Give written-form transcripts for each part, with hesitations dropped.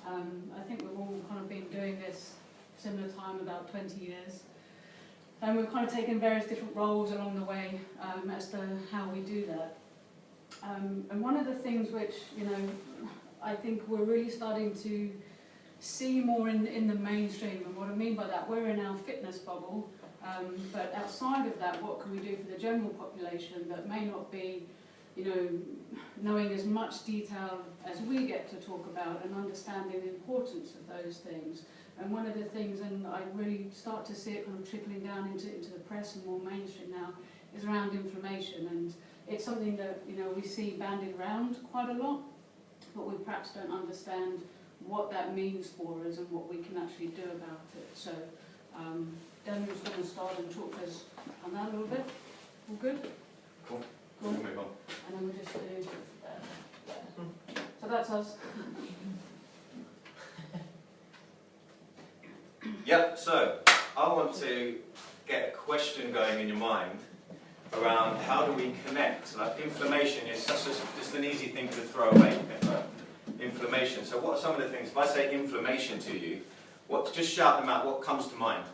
I think we've all kind of been doing this similar time, about 20 years. And we've kind of taken various different roles along the way as to how we do that. And one of the things which, you know, I think we're really starting to see more in the mainstream, and what I mean by that, we're in our fitness bubble, but outside of that, what can we do for the general population that may not be, you know, knowing as much detail as we get to talk about and understanding the importance of those things. And one of the things, and I really start to see it kind of trickling down into the press and more mainstream now, is around inflammation. And it's something that, you know, we see bandied around quite a lot, but we perhaps don't understand what that means for us and what we can actually do about it. So Daniel's going to start and talk to us on that a little bit. All good? Cool. Cool. We'll move on. And then we'll just do so that's us. Yep, so I want to get a question going in your mind around how do we connect. Like, inflammation is just an easy thing to throw away. Inflammation. So what are some of the things, if I say inflammation to you, just shout them out, what comes to mind?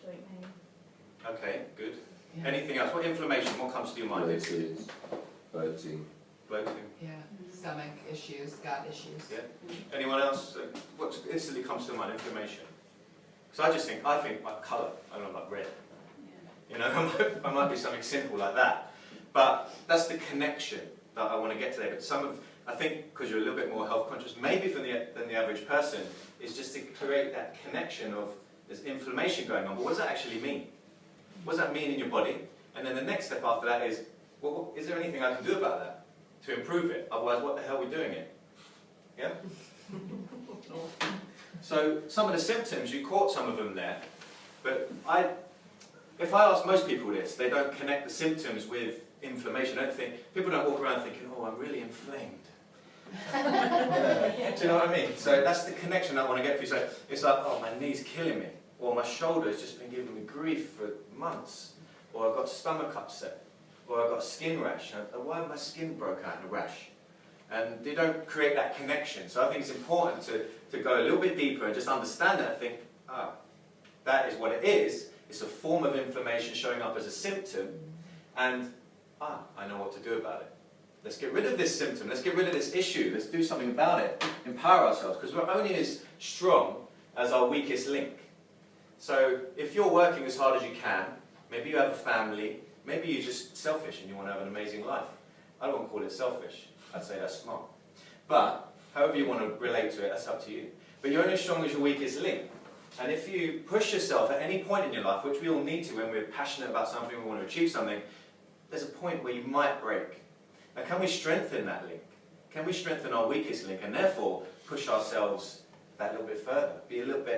Joint pain. Okay, good. Yeah. Anything else? What inflammation, what comes to your mind? Bloating. Bloating. Yeah, stomach issues, gut issues. Yeah. Anyone else? What instantly comes to mind? Inflammation. Because I think like colour. I don't like red. You know, I might be something simple like that. But that's the connection that I want to get to there. But I think, because you're a little bit more health conscious, maybe than the average person, is just to create that connection of there's inflammation going on. But what does that actually mean? What does that mean in your body? And then the next step after that is, well, is there anything I can do about that to improve it? Otherwise, what the hell are we doing it? Yeah? So some of the symptoms, you caught some of them there, but if I ask most people this, they don't connect the symptoms with inflammation. People don't walk around thinking, oh, I'm really inflamed. Do you know what I mean? So that's the connection I want to get for you. So it's like, oh, my knee's killing me, or my shoulder's just been giving me grief for months, or I've got stomach upset, or I've got a skin rash. Why my skin broke out in a rash? And they don't create that connection. So I think it's important to go a little bit deeper and just understand that and think, that is what it is. It's a form of inflammation showing up as a symptom, and I know what to do about it. Let's get rid of this symptom, let's get rid of this issue, let's do something about it, empower ourselves, because we're only as strong as our weakest link. So if you're working as hard as you can, maybe you have a family, maybe you're just selfish and you want to have an amazing life. I don't want to call it selfish, I'd say that's smart. But however you want to relate to it, that's up to you. But you're only as strong as your weakest link. And if you push yourself at any point in your life, which we all need to when we're passionate about something, we want to achieve something, there's a point where you might break. Now, can we strengthen that link? Can we strengthen our weakest link and therefore push ourselves that little bit further?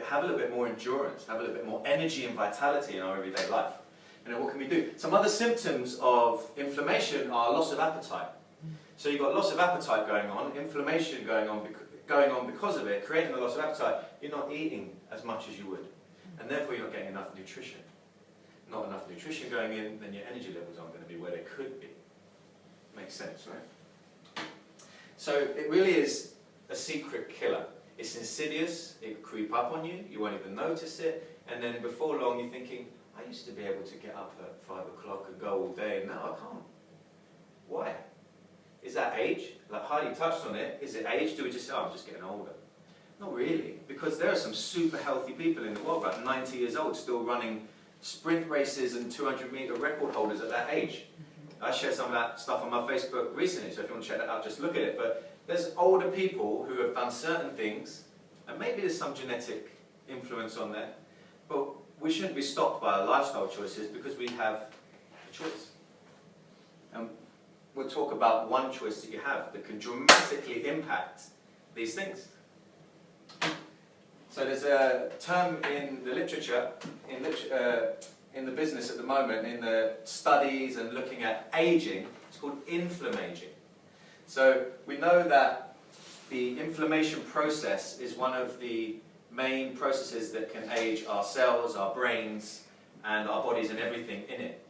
Have a little bit more endurance, have a little bit more energy and vitality in our everyday life. And then what can we do? Some other symptoms of inflammation are loss of appetite. So you've got loss of appetite going on, inflammation going on because of it, creating a loss of appetite. You're not eating as much as you would, and therefore you're not getting enough nutrition. Not enough nutrition going in, then your energy levels aren't going to be where they could be. Makes sense, right? So it really is a secret killer. It's insidious, it will creep up on you, you won't even notice it, and then before long you're thinking, I used to be able to get up at 5 o'clock and go all day, and now I can't. Why? Is that age? Like Heidi touched on it. Is it age? Do we just say, oh, I'm just getting older? Not really, because there are some super healthy people in the world, about 90 years old, still running sprint races and 200-meter record holders at that age. I shared some of that stuff on my Facebook recently, so if you want to check that out, just look at it. But there's older people who have done certain things, and maybe there's some genetic influence on there, but we shouldn't be stopped by our lifestyle choices because we have a choice. We'll talk about one choice that you have that can dramatically impact these things. So there's a term in the literature, in the business at the moment, in the studies and looking at aging, it's called inflammaging. So we know that the inflammation process is one of the main processes that can age our cells, our brains, and our bodies and everything in it.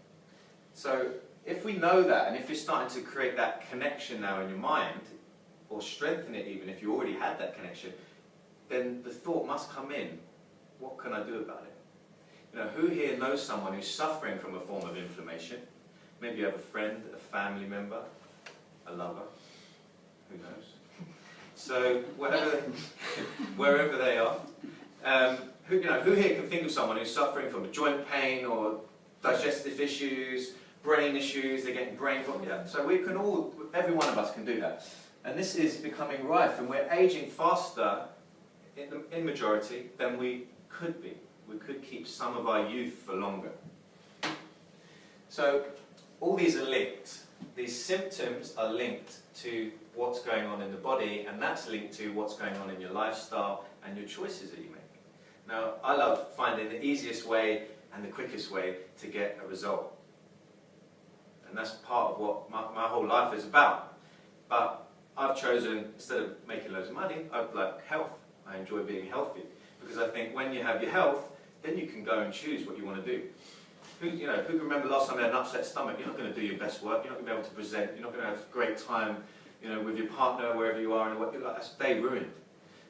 So if we know that, and if you're starting to create that connection now in your mind, or strengthen it even if you already had that connection, then the thought must come in, what can I do about it? You know, who here knows someone who's suffering from a form of inflammation? Maybe you have a friend, a family member, a lover, who knows? So wherever they are, who here can think of someone who's suffering from joint pain or digestive issues, brain issues, they're getting brain fog? Yeah. So we can all, every one of us can do that. And this is becoming rife, and we're aging faster in majority than we could be. We could keep some of our youth for longer. So all these are linked. These symptoms are linked to what's going on in the body, and that's linked to what's going on in your lifestyle and your choices that you make. Now, I love finding the easiest way and the quickest way to get a result. And that's part of what my whole life is about. But I've chosen, instead of making loads of money, I like health. I enjoy being healthy. Because I think when you have your health, then you can go and choose what you want to do. Who can remember last time you had an upset stomach? You're not going to do your best work. You're not going to be able to present. You're not going to have a great time, with your partner, wherever you are, and that's day ruined.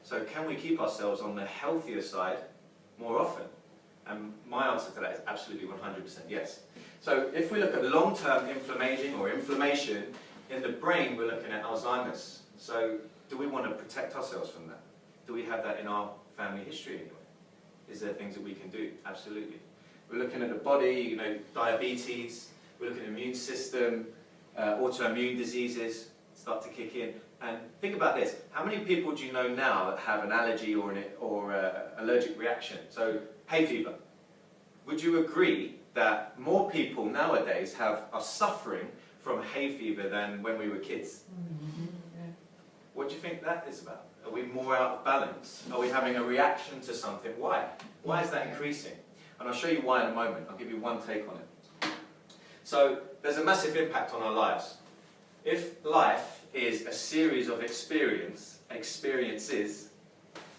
So can we keep ourselves on the healthier side more often? And my answer to that is absolutely 100% yes. So if we look at long-term inflammation in the brain, we're looking at Alzheimer's. So do we want to protect ourselves from that? Do we have that in our family history anyway? Is there things that we can do? Absolutely. We're looking at the body, diabetes, we're looking at the immune system, autoimmune diseases start to kick in. And think about this, how many people do you know now that have an allergy or allergic reaction? So, hay fever. Would you agree that more people nowadays are suffering from hay fever than when we were kids? Mm-hmm. Yeah. What do you think that is about? Are we more out of balance? Are we having a reaction to something? Why? Why is that increasing? And I'll show you why in a moment. I'll give you one take on it. So there's a massive impact on our lives. If life is a series of experiences,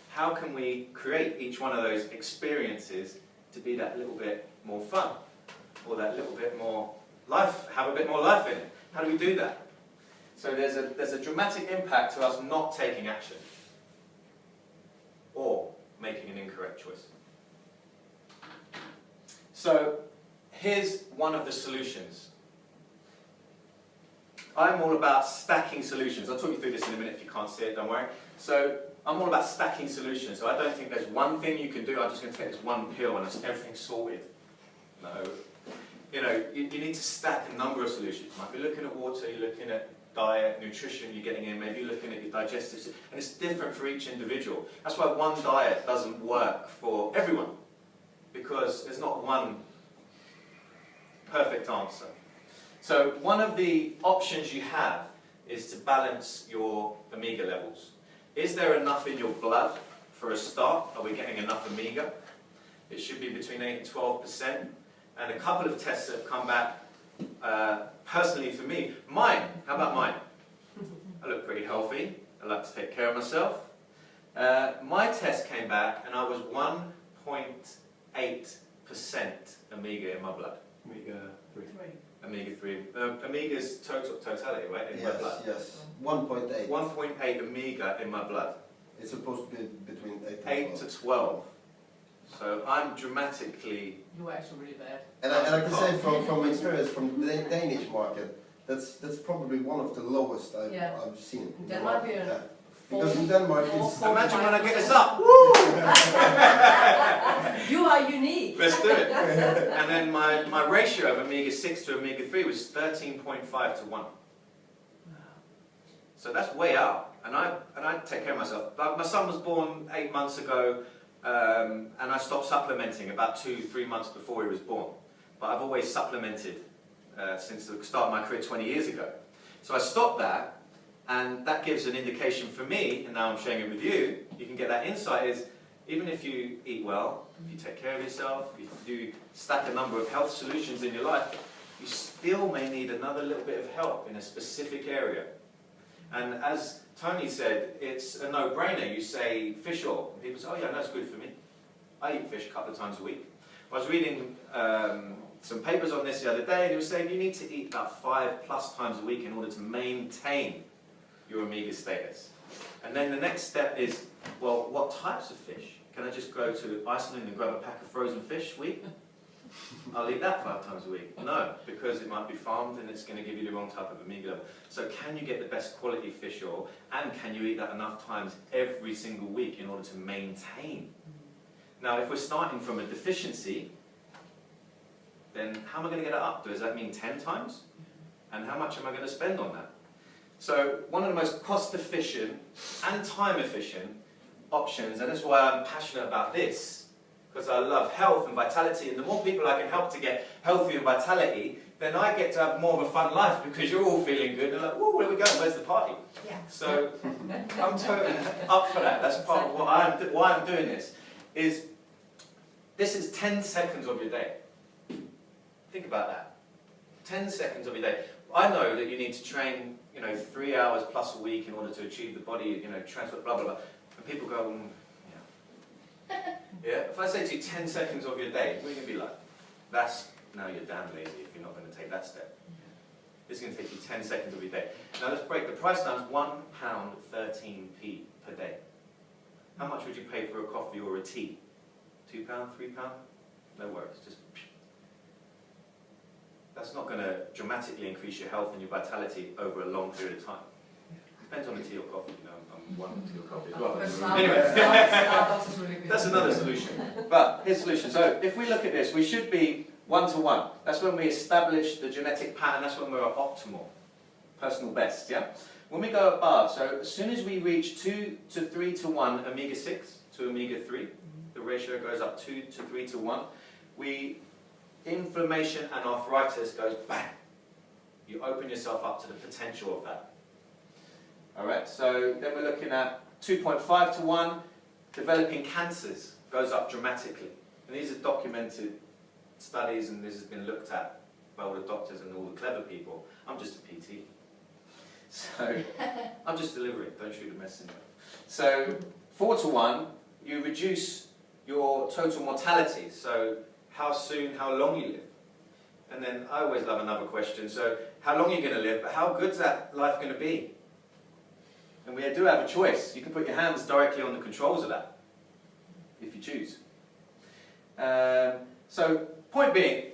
how can we create each one of those experiences to be that little bit more fun? Or that little bit more life, have a bit more life in it? How do we do that? So there's a dramatic impact to us not taking action or making an incorrect choice. So here's one of the solutions. I'm all about stacking solutions. I'll talk you through this in a minute if you can't see it, don't worry. So I'm all about stacking solutions. So I don't think there's one thing you can do. I'm just going to take this one pill and everything's sorted. No. You need to stack a number of solutions. You might be looking at water, you're looking at diet, nutrition you're getting in, maybe you're looking at your digestive system, and it's different for each individual. That's why one diet doesn't work for everyone, because there's not one perfect answer. So one of the options you have is to balance your omega levels. Is there enough in your blood for a start? Are we getting enough omega? It should be between 8 and 12%. And a couple of tests have come back, personally for me. Mine, how about mine? I look pretty healthy. I like to take care of myself. My test came back and I was 1.8% omega in my blood. Three. Omega-3. Omega's totality, right, in my blood? Yes, 1.8. 1.8 omega in my blood. It's supposed to be between 8 and 8 to 12. So I'm dramatically... You were actually really bad. And I can say from experience from the Danish market, that's probably one of the lowest I've seen. Denmark, Because in Denmark it's... Imagine when I get this up! You are unique. Let's do it. And then my ratio of omega-6 to omega-3 was 13.5 to 1. So that's way out. And I take care of myself. My son was born 8 months ago, and I stopped supplementing about 2-3 months before he was born. But I've always supplemented since the start of my career 20 years ago. So I stopped that. And that gives an indication for me, and now I'm sharing it with you, you can get that insight is, even if you eat well, if you take care of yourself, if you stack a number of health solutions in your life, you still may need another little bit of help in a specific area. And as Tony said, it's a no-brainer. You say fish oil, and people say, oh yeah, that's good for me. I eat fish a couple of times a week. I was reading some papers on this the other day, and they were saying you need to eat about 5+ times a week in order to maintain your omega status. And then the next step is, well, what types of fish? Can I just go to Iceland and grab a pack of frozen fish a week? I'll eat that 5 times a week. No, because it might be farmed and it's going to give you the wrong type of omega level. So can you get the best quality fish oil, and can you eat that enough times every single week in order to maintain? Now, if we're starting from a deficiency, then how am I going to get it up? Does that mean 10 times? And how much am I going to spend on that? So one of the most cost-efficient and time-efficient options, and that's why I'm passionate about this, because I love health and vitality, and the more people I can help to get healthy and vitality, then I get to have more of a fun life, because you're all feeling good, and like, whoa, where are we going, where's the party? Yeah. So I'm totally up for that. That's part of why I'm doing this. This is 10 seconds of your day. Think about that. 10 seconds of your day. I know that you need to train, 3 hours plus a week in order to achieve the body, transfer, blah, blah, blah. And people go, yeah. Yeah? If I say to you 10 seconds of your day, what are you going to be like? Now you're damn lazy if you're not going to take that step. It's going to take you 10 seconds of your day. Now let's break the price down. It's £1.13p per day. How much would you pay for a coffee or a tea? £2, £3? No worries. Just that's not going to dramatically increase your health and your vitality over a long period of time. Depends on the tea or coffee. I'm one with tea or coffee as well. Anyway, Starbucks is really good. that's another solution. But here's the solution. So if we look at this, we should be 1-to-1. That's when we establish the genetic pattern. That's when we're at optimal, personal best. Yeah. When we go above, so as soon as we reach 2 to 3 to 1 omega-6 to omega-3, the ratio goes up 2 to 3 to 1. Inflammation and arthritis goes bang. You open yourself up to the potential of that. All right. So then we're looking at 2.5 to 1. Developing cancers goes up dramatically, and these are documented studies, and this has been looked at by all the doctors and all the clever people. I'm just a PT. So I'm just delivering, don't shoot a messenger. So 4 to 1, you reduce your total mortality. So how soon, how long you live. And then I always love another question. So how long are you going to live, but how good's that life going to be? And we do have a choice. You can put your hands directly on the controls of that, if you choose. So point being,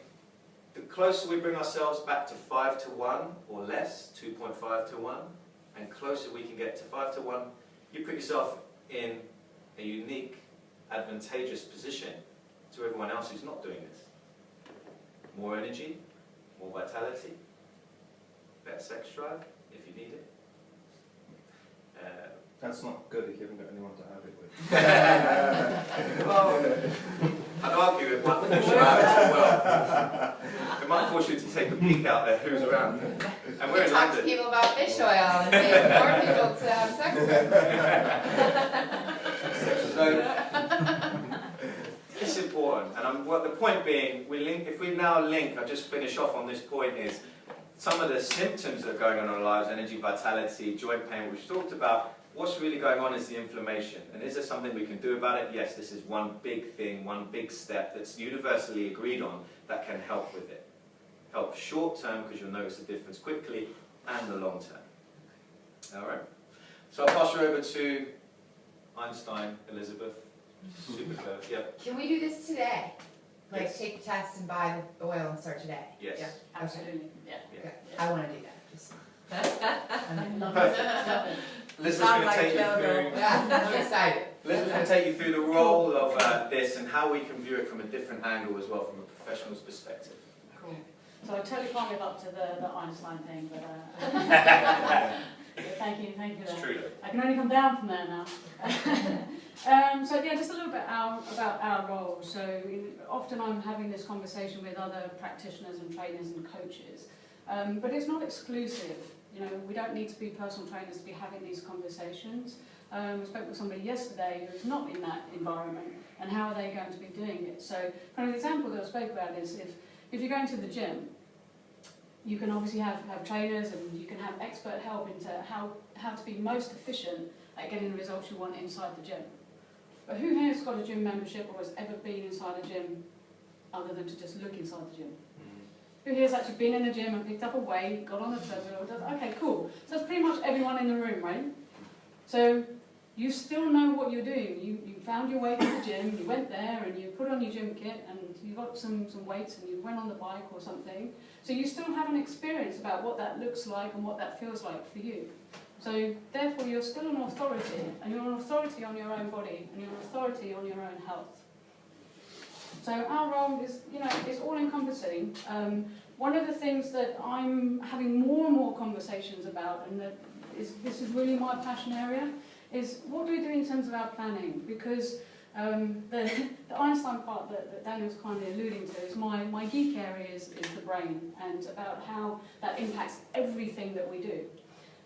the closer we bring ourselves back to 5 to 1 or less, 2.5 to 1, and closer we can get to 5 to 1, you put yourself in a unique, advantageous position to everyone else who's not doing this. More energy, more vitality, better sex drive, if you need it. That's not good if you haven't got anyone to have it with. Well, I'd argue it might force you out as well. It might force you to take a peek out there who's around. And we're in Talk to London. people about fish oil and get more people to have sex with. So, it's important. And the point being, if we now link, I'll just finish off on this point, is some of the symptoms that are going on in our lives, energy, vitality, joint pain, which we talked about. What's really going on is the inflammation. And is there something we can do about it? Yes, this is one big thing, one big step that's universally agreed on that can help with it. Help short term, because you'll notice the difference quickly, and the long term. All right. So I'll pass you over to Einstein, Elizabeth. Super clever. Yeah. Can we do this today? Like Yes. take the test and buy the oil and start today? Yes. Yeah, absolutely. Yeah. Okay. I want to do that. Just, Perfect. Elizabeth's Sound going to like take you Clodagh. through. yeah, I'm excited. Elizabeth's going to take you through the role of this and how we can view it from a different angle as well, from a professional's perspective. Cool. So I totally can't live up to the Einstein thing, but thank you. It's true though. I can only come down from there now. So yeah, just a little bit about our role. So often I'm having this conversation with other practitioners and trainers and coaches, but it's not exclusive. We don't need to be personal trainers to be having these conversations. I spoke with somebody yesterday who's not in that environment, and how are they going to be doing it? So kind of the example that I spoke about is if you're going to the gym, you can obviously have trainers and you can have expert help into how to be most efficient at getting the results you want inside the gym. But who here has got a gym membership or has ever been inside a gym other than to just look inside the gym? Who here's actually been in the gym and picked up a weight, got on the treadmill? Okay, cool. So that's pretty much everyone in the room, right? So you still know what you're doing. You found your way to the gym, you went there and you put on your gym kit and you got some weights and you went on the bike or something. So you still have an experience about what that looks like and what that feels like for you. So therefore you're still an authority, and you're an authority on your own body and you're an authority on your own health. So our role is, is all encompassing. One of the things that I'm having more and more conversations about, and this is really my passion area, is what do we do in terms of our planning? Because the Einstein part that Daniel's kindly alluding to is my geek area is the brain, and about how that impacts everything that we do.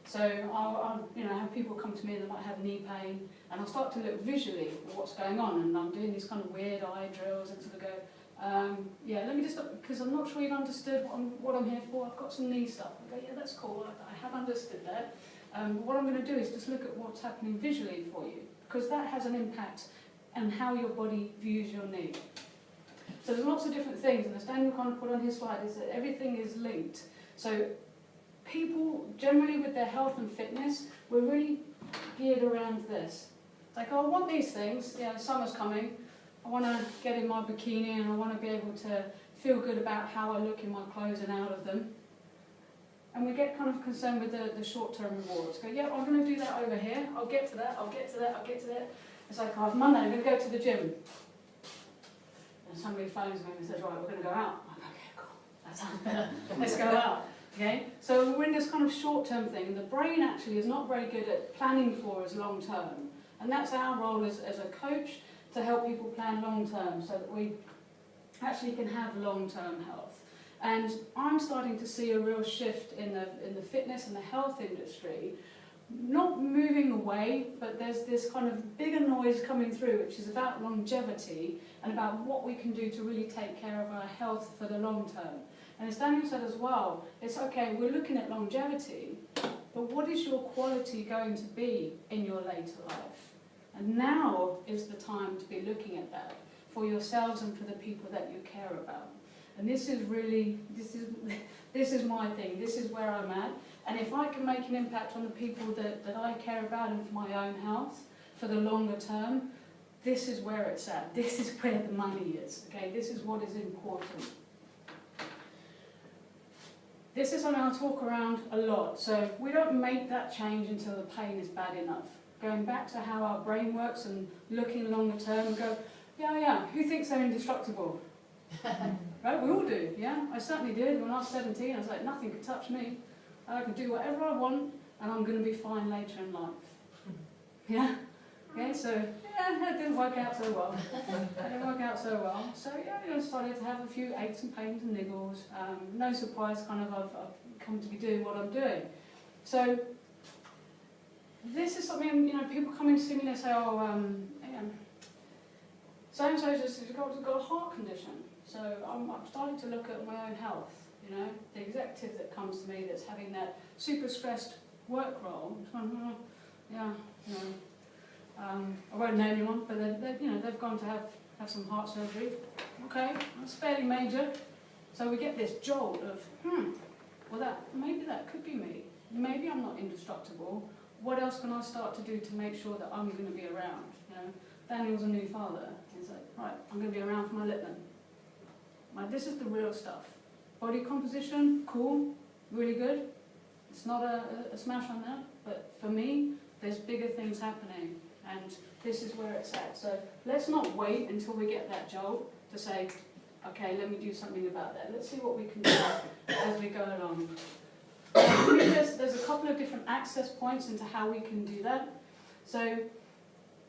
So I'll have people come to me that might have knee pain, and I'll start to look visually at what's going on, and I'm doing these kind of weird eye drills and sort of go, yeah, let me just, because I'm not sure you've understood what I'm here for. I've got some knee stuff. I go, yeah, that's cool. I have understood that. What I'm going to do is just look at what's happening visually for you, because that has an impact on how your body views your knee. So there's lots of different things, and as Daniel kind of put on his slide, is that everything is linked. So people, generally with their health and fitness, we're really geared around this. It's like, oh, I want these things. Yeah, summer's coming. I want to get in my bikini and I want to be able to feel good about how I look in my clothes and out of them. And we get kind of concerned with the short-term rewards. Go, yeah, I'm going to do that over here. I'll get to that. I'll get to that. I'll get to that. It's like, oh, Monday, I'm going to go to the gym. And somebody phones me and says, right, we're going to go out. I'm like, okay, cool. That sounds better. Let's go out. Okay? So we're in this kind of short-term thing. And the brain actually is not very good at planning for us long-term. And that's our role as a coach, to help people plan long-term so that we actually can have long-term health. And I'm starting to see a real shift in the fitness and the health industry, not moving away, but there's this kind of bigger noise coming through, which is about longevity and about what we can do to really take care of our health for the long term. And as Daniel said as well, it's okay, we're looking at longevity, but what is your quality going to be in your later life? And now is the time to be looking at that for yourselves and for the people that you care about. And this is really, this is my thing, this is where I'm at. And if I can make an impact on the people that I care about and for my own health, for the longer term, this is where it's at. This is where the money is, okay? This is what is important. This is something I'll talk around a lot. So we don't make that change until the pain is bad enough. Going back to how our brain works and looking longer term and go, yeah, who thinks they're indestructible? Right, we all do, yeah? I certainly did. When I was 17, I was like, nothing could touch me. I can do whatever I want, and I'm going to be fine later in life. Yeah? Okay, so, yeah, that didn't work out so well. So, yeah, I started to have a few aches and pains and niggles. No surprise, kind of, I've come to be doing what I'm doing. So, this is something, people come in to see me and they say, oh, so-and-so just got a heart condition. So I'm starting to look at my own health, the executive that comes to me that's having that super stressed work role. I won't name anyone, but they've gone to have some heart surgery. Okay, that's fairly major. So we get this jolt of, well, maybe that could be me. Maybe I'm not indestructible. What else can I start to do to make sure that I'm going to be around? Daniel's a new father. He's like, right, I'm going to be around for my Litman. This is the real stuff. Body composition, cool, really good. It's not a smash on that, but for me, there's bigger things happening, and this is where it's at. So let's not wait until we get that jolt to say, okay, let me do something about that. Let's see what we can do as we go along. There's a couple of different access points into how we can do that. So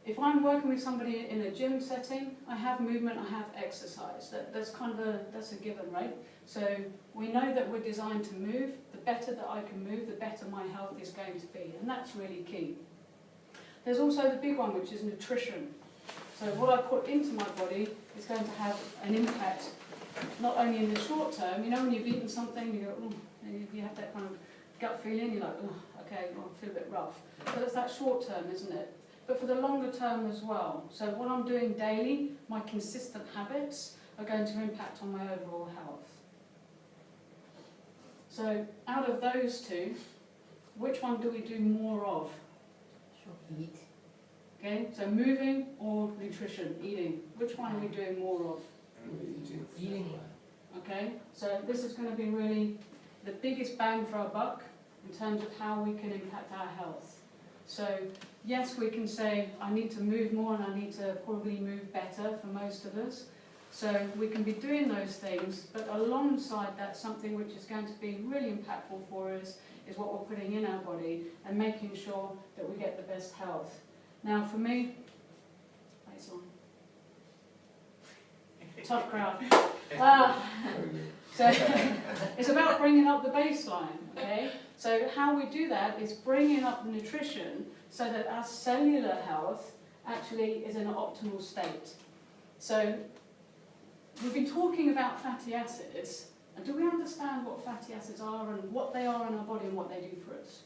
if I'm working with somebody in a gym setting, I have movement, I have exercise. That's kind of that's a given, right? So we know that we're designed to move. The better that I can move, the better my health is going to be, and that's really key. There's also the big one, which is nutrition. So what I put into my body is going to have an impact, not only in the short term. When you've eaten something, you go, and you have that kind of gut feeling, you're like, okay, I feel a bit rough. So that's that short term, isn't it? But for the longer term as well. So what I'm doing daily, my consistent habits are going to impact on my overall health. So out of those two, which one do we do more of? Eat. Okay, so moving or nutrition, eating. Which one are we doing more of? Eating. Eating. Okay, so this is going to be really the biggest bang for our buck in terms of how we can impact our health. So yes, we can say, I need to move more and I need to probably move better for most of us. So we can be doing those things, but alongside that, something which is going to be really impactful for us is what we're putting in our body and making sure that we get the best health. Now for me, baseline. Tough crowd. So it's about bringing up the baseline, okay? So how we do that is bringing up the nutrition so that our cellular health actually is in an optimal state. So we've been talking about fatty acids, and do we understand what fatty acids are and what they are in our body and what they do for us?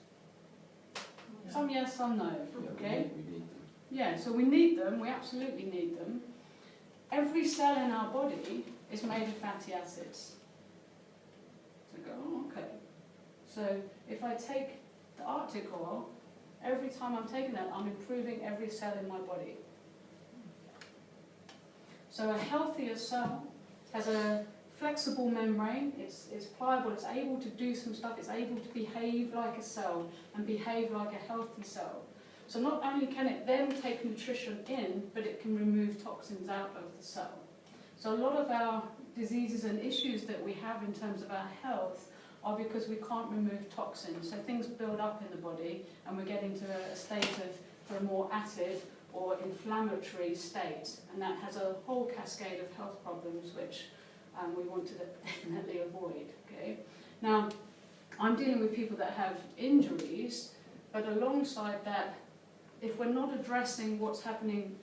Some yes, some no, okay? We need them. Yeah, so we need them, we absolutely need them. Every cell in our body is made of fatty acids. So go, oh, okay. So if I take the Arctic oil, every time I'm taking that, I'm improving every cell in my body. So a healthier cell has a flexible membrane, it's pliable, it's able to do some stuff, it's able to behave like a cell and behave like a healthy cell. So not only can it then take nutrition in, but it can remove toxins out of the cell. So a lot of our diseases and issues that we have in terms of our health are because we can't remove toxins. So things build up in the body and we get into a state of a more acid or inflammatory state, and that has a whole cascade of health problems which we want to definitely avoid. Okay? Now, I'm dealing with people that have injuries, but alongside that, if we're not addressing what's happening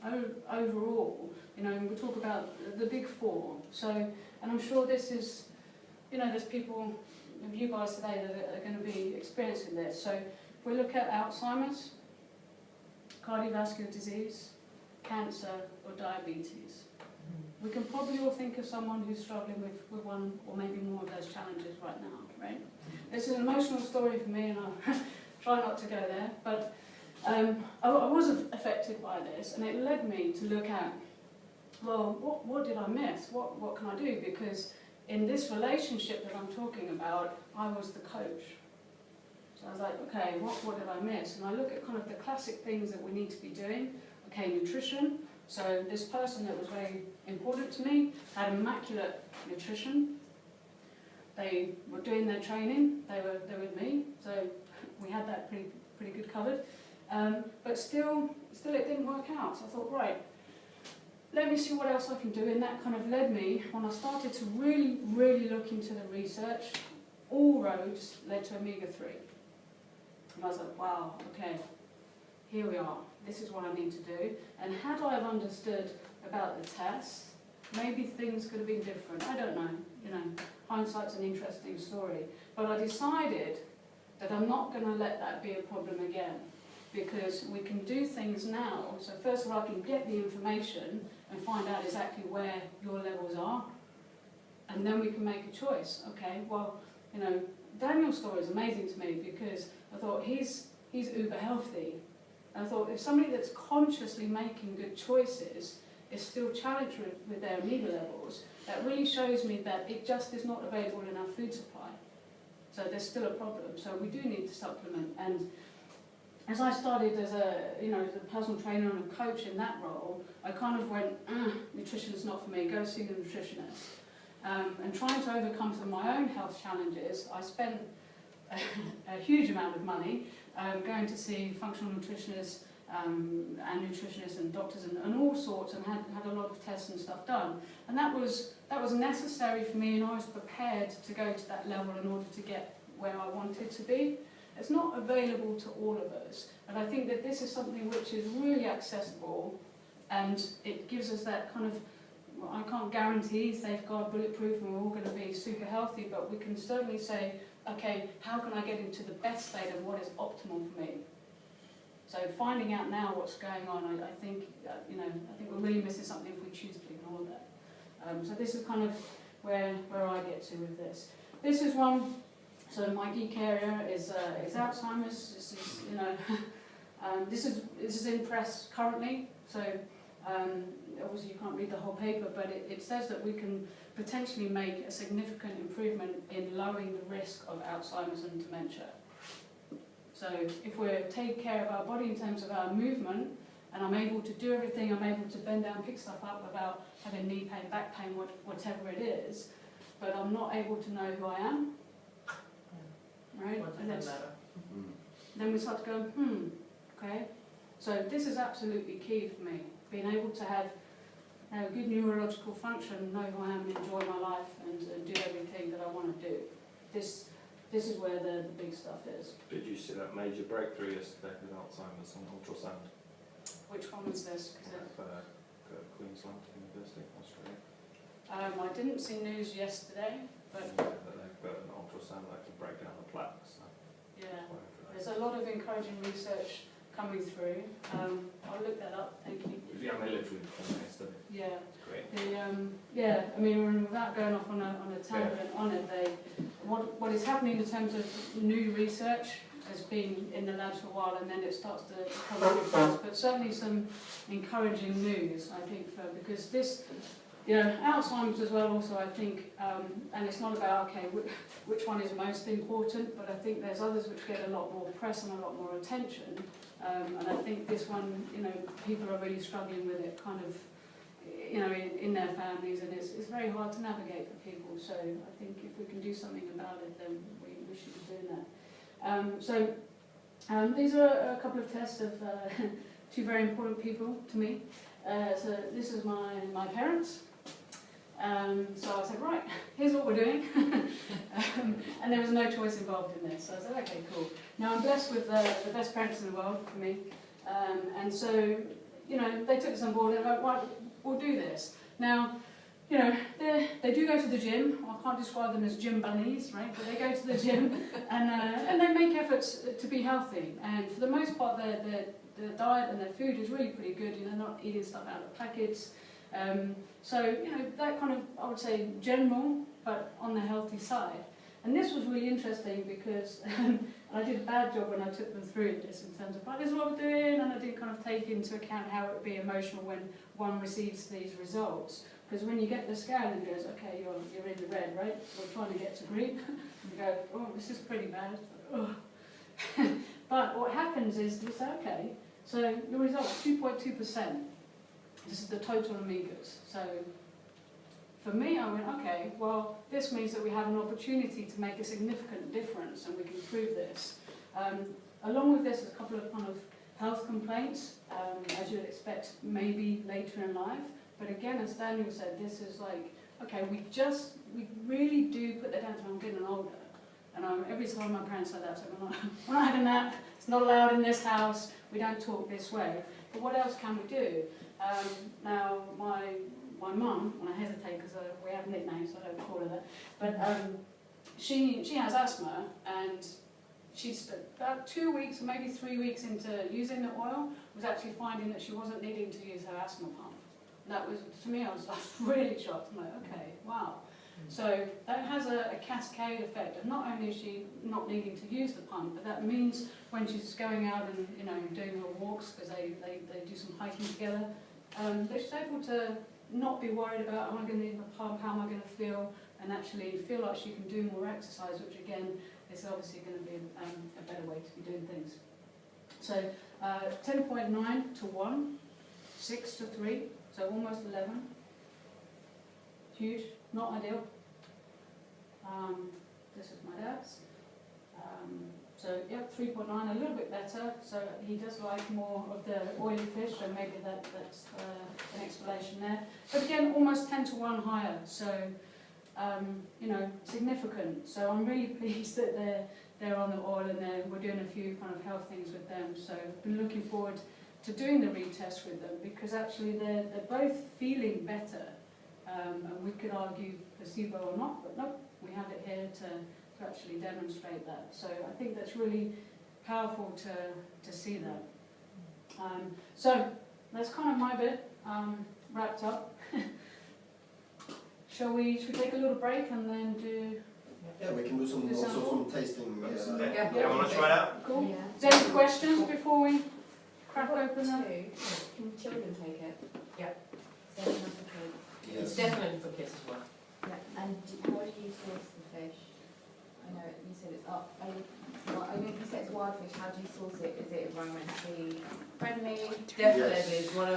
overall, you know, and we talk about the big four. So, and I'm sure this is, you know, there's people of you guys today that are going to be experiencing this. So, if we look at Alzheimer's, cardiovascular disease, cancer, or diabetes, we can probably all think of someone who's struggling with one or maybe more of those challenges right now, right? It's an emotional story for me, and I'll try not to go there, but I was affected by this, and it led me to look at, well, what did I miss? What can I do? Because in this relationship that I'm talking about, I was the coach. So I was like, okay, what did I miss? And I look at kind of the classic things that we need to be doing. Okay, nutrition. So this person that was very important to me had immaculate nutrition. They were doing their training. They were with me. So we had that pretty good covered. But still it didn't work out. So I thought, right, let me see what else I can do. And that kind of led me, when I started to really look into the research, all roads led to omega-3. And I was like, wow, okay, here we are. This is what I need to do. And had I have understood about the test, maybe things could have been different. I don't know. You know, hindsight's an interesting story. But I decided that I'm not going to let that be a problem again, because we can do things now. So first of all, I can get the information and find out exactly where your levels are, and then we can make a choice. Okay, well, you know, Daniel's story is amazing to me, because I thought he's uber healthy. And I thought if somebody that's consciously making good choices is still challenged with their omega levels, that really shows me that it just is not available in our food supply. So there's still a problem. So we do need to supplement. And as I started as a personal trainer and a coach in that role, I kind of went, nutrition's not for me, go see the nutritionist. And trying to overcome some of my own health challenges, I spent a huge amount of money going to see functional nutritionists and nutritionists and doctors and all sorts, and had a lot of tests and stuff done. And that was necessary for me, and I was prepared to go to that level in order to get where I wanted to be. It's not available to all of us, and I think that this is something which is really accessible, and it gives us that kind of, well, I can't guarantee safeguard, bulletproof, and we're all going to be super healthy, but we can certainly say, okay, how can I get into the best state of what is optimal for me? So finding out now what's going on, I think we're really missing something if we choose to ignore that. So this is kind of where I get to with this. This is one. So my geek area is Alzheimer's. This is, you know, this is in press currently. So obviously you can't read the whole paper, but it says that we can potentially make a significant improvement in lowering the risk of Alzheimer's and dementia. So if we take care of our body in terms of our movement, and I'm able to do everything, I'm able to bend down, pick stuff up without having knee pain, back pain, whatever it is, but I'm not able to know who I am, right? What And does that's- that matter? then we start to go, okay. So this is absolutely key for me, being able to have a good neurological function, know who I am, enjoy my life, and do everything that I want to do. This is where the big stuff is. Did you see that major breakthrough yesterday with Alzheimer's on ultrasound? Which one was this? 'Cause Queensland University, Australia. I didn't see news yesterday, but That they've got an ultrasound that can break down the plaques. So yeah, quite interesting. there's a lot of encouraging research coming through. I'll look that up. Thank you. Yeah, they literally done it yesterday. Yeah. Great. Yeah, I mean, without going off on a tangent on it, what is happening in terms of new research has been in the labs for a while, and then it starts to come up, but certainly some encouraging news, I think, because this, you know, Alzheimer's as well also, I think, and it's not about, okay, which one is most important, but I think there's others which get a lot more press and a lot more attention, and I think this one, you know, people are really struggling with it, kind of, you know, in their families, and it's very hard to navigate for people. So I think if we can do something about it, then we should be doing that. These are a couple of tests of two very important people to me. So this is my parents. So I said, right, here's what we're doing. And there was no choice involved in this. So I said, okay, cool. Now I'm blessed with the best parents in the world for me. And so, you know, they took us on board and went, right, we'll do this. Now, you know, they do go to the gym. I can't describe them as gym bunnies, right? But they go to the gym and they make efforts to be healthy. And for the most part, their diet and their food is really pretty good. You know, not eating stuff out of packets. So, you know, that kind of, I would say, general, but on the healthy side. And this was really interesting because I did a bad job when I took them through this in terms of, right, this is what we're doing, and I didn't kind of take into account how it would be emotional when one receives these results. Because when you get the scan and it goes, okay, you're in the red, right? We're trying to get to green. And you go, oh, this is pretty bad. Oh. But what happens is, you say, okay, so the result is 2.2%. This is the total amigas. So for me, I went, okay, well, this means that we have an opportunity to make a significant difference, and we can prove this. Along with this, a couple of kind of health complaints, as you'd expect, maybe later in life. But again, as Daniel said, this is like, okay, we really do put that down to I'm getting older. And every time my parents said that, I said, we're not having that, it's not allowed in this house, we don't talk this way. But what else can we do? Now, my mum, and I hesitate because we have nicknames, so I don't call her that, but she has asthma, and she's about 2 weeks, or maybe 3 weeks into using the oil, was actually finding that she wasn't needing to use her asthma pump. That was, to me, I was really shocked. I'm like, okay, wow. So that has a cascade effect of not only is she not needing to use the pump, but that means when she's going out and, you know, doing her walks, because they do some hiking together, that she's able to not be worried about, am I going to need my pump, how am I going to feel, and actually feel like she can do more exercise, which again is obviously going to be a better way to be doing things. So 10.9 to 1, 6 to 3. So almost 11. Huge, not ideal. This is my dad's. So yeah, 3.9, a little bit better. So he does like more of the oily fish, so maybe that's an explanation there. But again, almost 10 to 1 higher. So you know, significant. So I'm really pleased that they're on the oil, and we're doing a few kind of health things with them. So I've been looking forward to doing the retest with them, because actually they're both feeling better, and we could argue placebo or not, but nope, we have it here to actually demonstrate that. So I think that's really powerful to see that. So that's kind of my bit wrapped up. Shall we take a little break and then do Yeah, we can do some, Is that also all? some tasting. Yeah. Everyone want to try it out? Cool. Yeah. Is there any questions before we crack I've got open that? two. Can children take it? Yeah. Is enough for kids? It's Yes. definitely for kids as well. Yeah. And how do you source the fish? I know you said it's up. I know you said it's wild fish. How do you source it? Is it environmentally friendly? Definitely, it's one of